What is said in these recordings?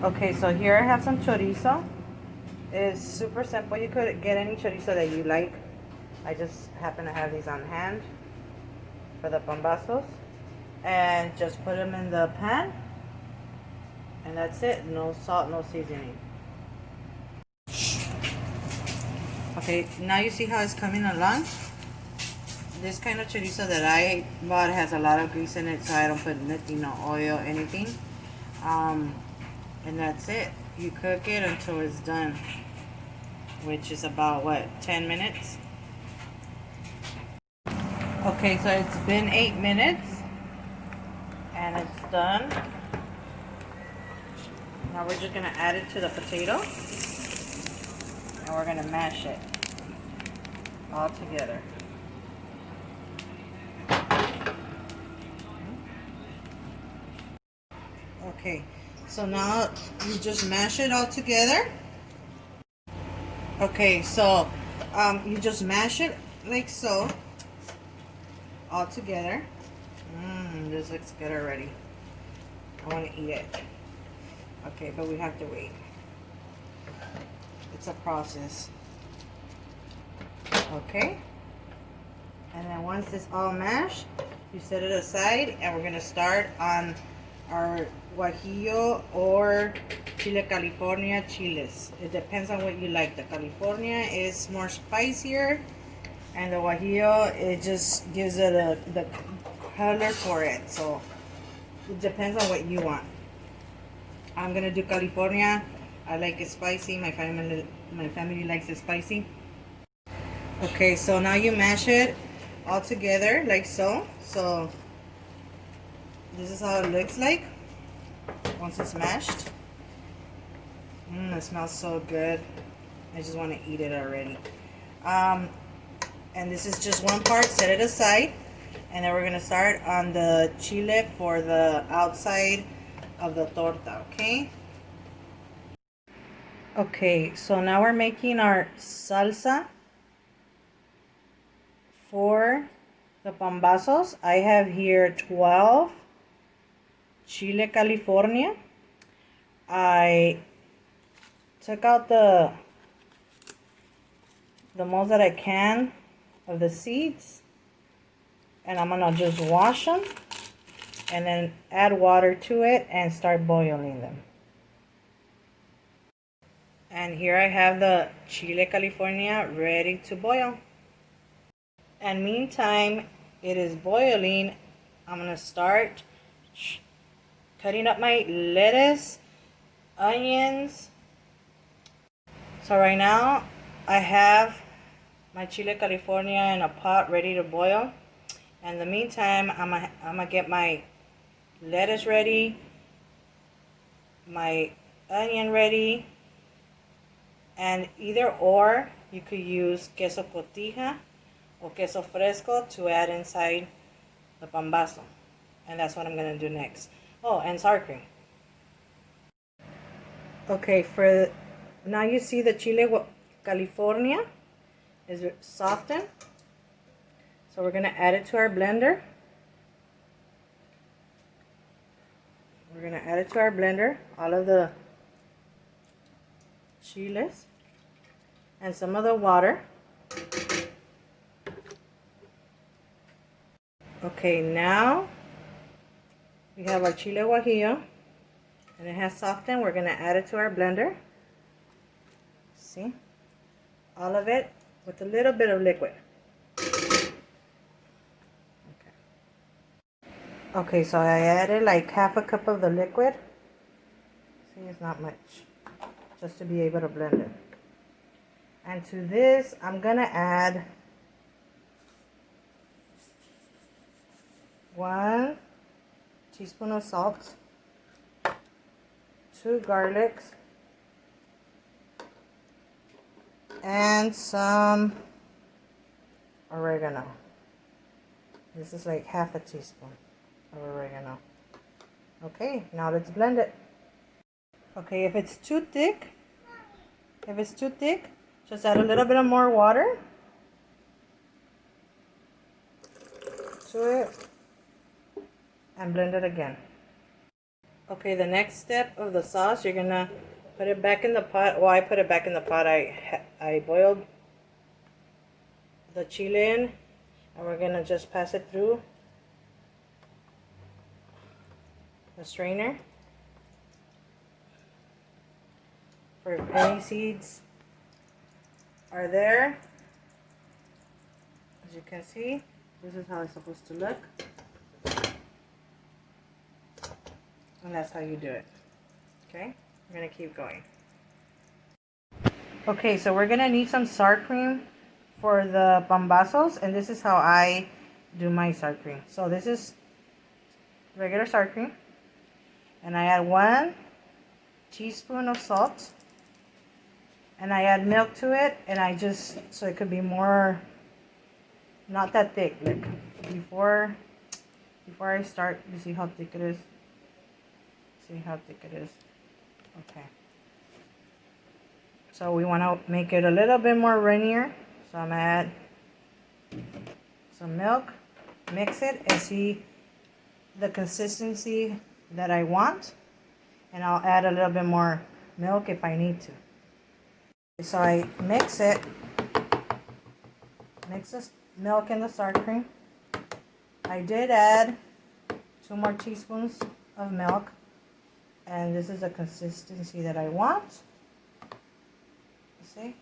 Okay, so here I have some chorizo. It's super simple. You could get any chorizo that you like. I just happen to have these on hand for the pambazos. And just put them in the pan. And that's it. No salt, no seasoning. Okay, now you see how it's coming along? This kind of chorizo that I bought has a lot of grease in it, so I don't put no oil, anything. And that's it. You cook it until it's done, which is about what, 10 minutes? Okay, so it's been 8 minutes and it's done. Now we're just gonna add it to the potato and we're gonna mash it all together. Okay, so now you just mash it all together. Okay, so you just mash it like so, all together. This looks good already. I want to eat it. Okay, but we have to wait. It's a process. Okay, and then once it's all mashed, you set it aside, and we're gonna start on our guajillo or chile California chiles. It depends on what you like. The California is more spicier, and the guajillo, it just gives it the color for it. So it depends on what you want. I'm gonna do California. I like it spicy. My family likes it spicy. Okay, so now you mash it all together like so. So this is how it looks like once it's mashed. It smells so good. I just want to eat it already. And this is just one part. Set it aside, and then we're gonna start on the chile for the outside of the torta. Okay, so now we're making our salsa for the pambazos. I have here 12 chile California. I took out the most that I can of the seeds, and I'm gonna just wash them and then add water to it and start boiling them. And here I have the chile California ready to boil. And meantime it is boiling, I'm gonna start cutting up my lettuce, onions. So right now I have my chile California in a pot ready to boil. In the meantime, I'm gonna get my lettuce ready, my onion ready, and either or you could use queso cotija or queso fresco to add inside the pambazo. And that's what I'm gonna do next. Oh, and sour cream. Okay, for now you see the chile California is softened. So we're gonna add it to our blender. We're gonna add it to our blender, all of the chiles and some of the water. Okay, now we have our chile guajillo and it has softened. We're gonna add it to our blender. See? All of it with a little bit of liquid. Okay, so I added like half a cup of the liquid. See, it's not much. Just to be able to blend it. And to this, I'm gonna add 1 teaspoon of salt, 2 garlics, and some oregano. This is like half a teaspoon of oregano. Okay, now let's blend it. Okay, if it's too thick, just add a little bit of more water to it and blend it again. Okay, the next step of the sauce, you're gonna put it back in the pot. Well, I put it back in the pot. I boiled the chile in, and we're gonna just pass it through the strainer for if any seeds are there. As you can see, this is how it's supposed to look. And that's how you do it. Okay, I'm gonna keep going. Okay, so we're gonna need some sour cream for the pambazos, and this is how I do my sour cream. So this is regular sour cream, and I add 1 teaspoon of salt, and I add milk to it, and I just, so it could be more, not that thick. Look, before I start, you see how thick it is? See how thick it is? Okay. So we want to make it a little bit more runnier. So I'm going to add some milk, mix it, and see the consistency that I want. And I'll add a little bit more milk if I need to. So I mix it, mix the milk and the sour cream. I did add 2 more teaspoons of milk. And this is the consistency that I want. You see?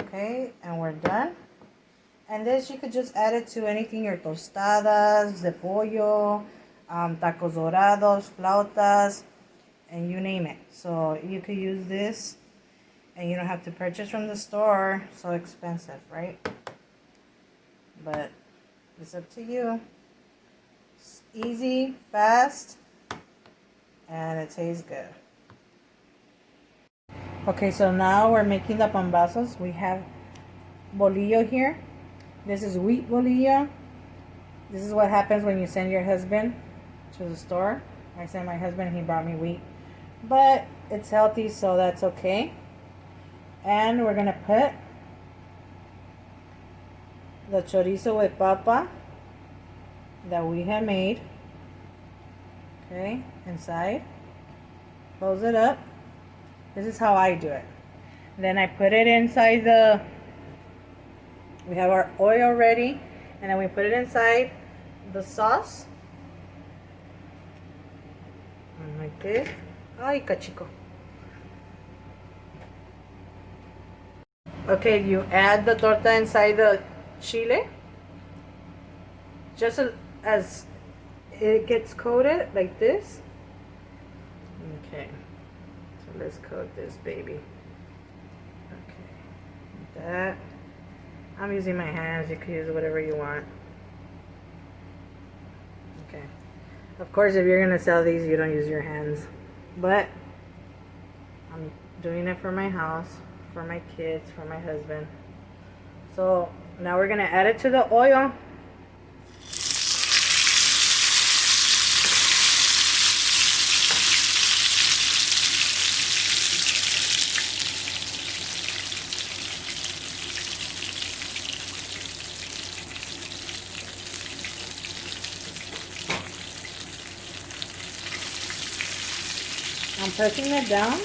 Okay, and we're done. And this, you could just add it to anything, your tostadas, de pollo, tacos dorados, flautas, and you name it. So you could use this, and you don't have to purchase from the store. So expensive, right? But it's up to you. It's easy, fast, and it tastes good. Okay, so now we're making the pambazos. We have bolillo here. This is wheat bolillo. This is what happens when you send your husband to the store. I sent my husband, he brought me wheat. But it's healthy, so that's okay. And we're gonna put the chorizo with papa that we have made. Okay, inside. Close it up. This is how I do it. Then I put it inside we have our oil ready, and then we put it inside the sauce. And like this. Ay, cachico. Okay, you add the torta inside the chile. Just as it gets coated like this. Okay, so let's coat this baby. Okay, like that. I'm using my hands. You can use whatever you want. Okay. Of course, if you're gonna sell these, you don't use your hands. But I'm doing it for my house, for my kids, for my husband. So now we're gonna add it to the oil. I'm pressing it down.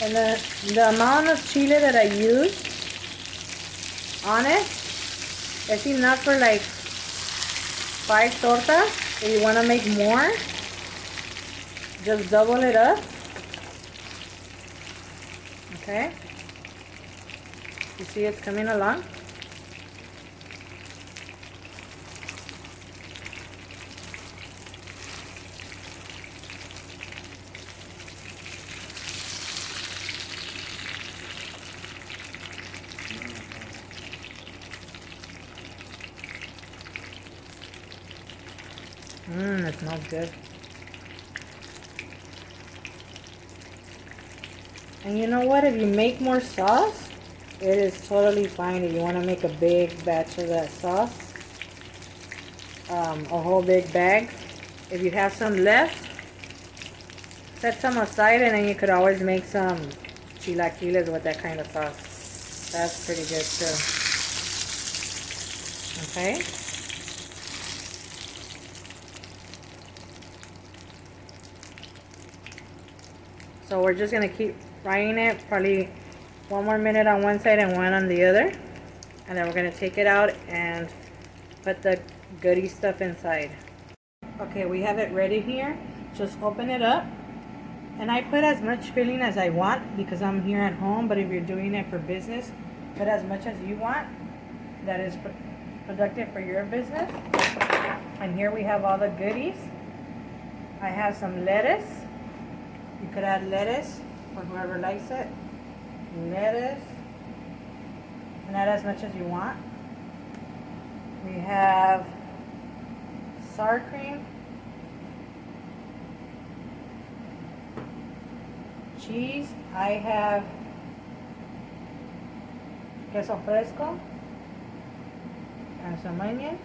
And the amount of chile that I use on it is enough for like 5 tortas. If you want to make more, just double it up. Okay. You see it's coming along? It smells good. And you know what? If you make more sauce, it is totally fine. If you want to make a big batch of that sauce, a whole big bag. If you have some left, set some aside, and then you could always make some chilaquiles with that kind of sauce. That's pretty good too. Okay. So we're just gonna keep frying it, probably 1 more minute on one side and one on the other. And then we're gonna take it out and put the goody stuff inside. Okay, we have it ready here. Just open it up. And I put as much filling as I want because I'm here at home, but if you're doing it for business, put as much as you want that is productive for your business. And here we have all the goodies. I have some lettuce. You could add lettuce for whoever likes it. Lettuce. And add as much as you want. We have sour cream. Cheese. I have queso fresco and some onion,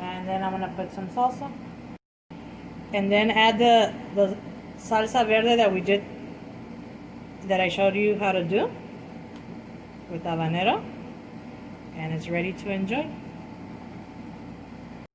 and then I'm gonna put some salsa, and then add the salsa verde that I showed you how to do with habanero, and it's ready to enjoy.